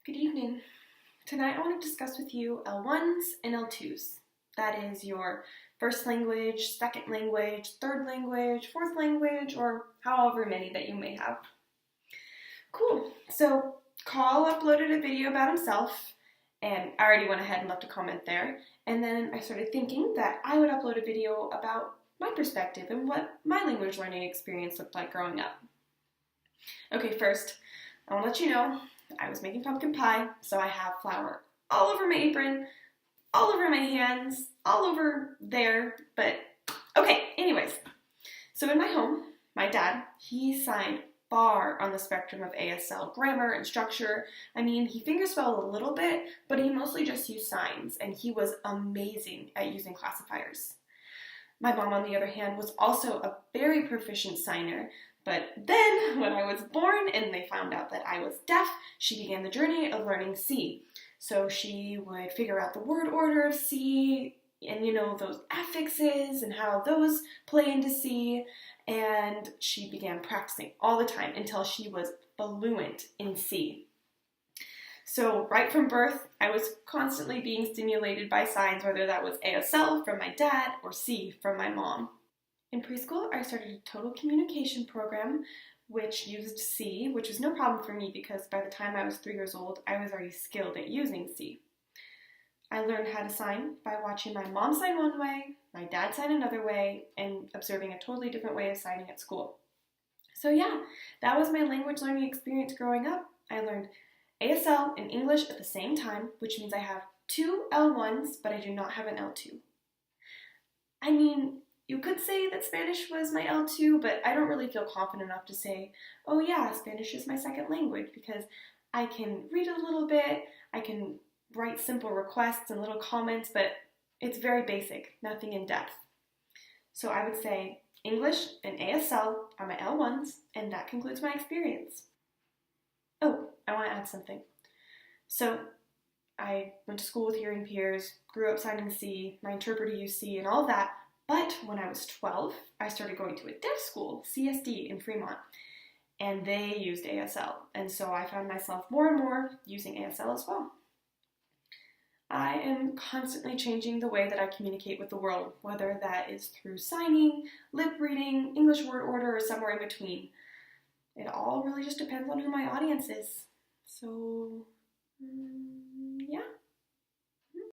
Good evening. Tonight I want to discuss with you L1s and L2s. That is your first language, second language, third language, fourth language, or however many that you may have. Cool. So Carl uploaded a video about himself, and I already went ahead and left a comment there. And then I started thinking that I would upload a video about my perspective and what my language learning experience looked like growing up. Okay, first, I want to let you know I was making pumpkin pie, so I have flour all over my apron, all over my hands, all over there, but okay, anyways. So in my home, my dad, he signed far on the spectrum of ASL grammar and structure. I mean, he fingerspelled a little bit, but he mostly just used signs, and he was amazing at using classifiers. My mom, on the other hand, was also a very proficient signer, but then when I was born and they found out that I was deaf, she began the journey of learning C. So she would figure out the word order of C and, those affixes and how those play into C, and she began practicing all the time until she was fluent in C. So right from birth, I was constantly being stimulated by signs, whether that was ASL from my dad or C from my mom. In preschool, I started a total communication program which used C, which was no problem for me because by the time I was 3 years old, I was already skilled at using C. I learned how to sign by watching my mom sign one way, my dad sign another way, and observing a totally different way of signing at school. So yeah, that was my language learning experience growing up. I learned ASL and English at the same time, which means I have 2 L1s, but I do not have an L2. I mean, you could say that Spanish was my L2, but I don't really feel confident enough to say, oh yeah, Spanish is my second language, because I can read a little bit, I can write simple requests and little comments, but it's very basic, nothing in depth. So I would say English and ASL are my L1s, and that concludes my experience. Oh, I want to add something. So I went to school with hearing peers, grew up signing C, my interpreter used C and all that, but when I was 12, I started going to a deaf school, CSD in Fremont, and they used ASL, and so I found myself more and more using ASL as well. I am constantly changing the way that I communicate with the world, whether that is through signing, lip reading, English word order, or somewhere in between. It all really just depends on who my audience is. So, yeah.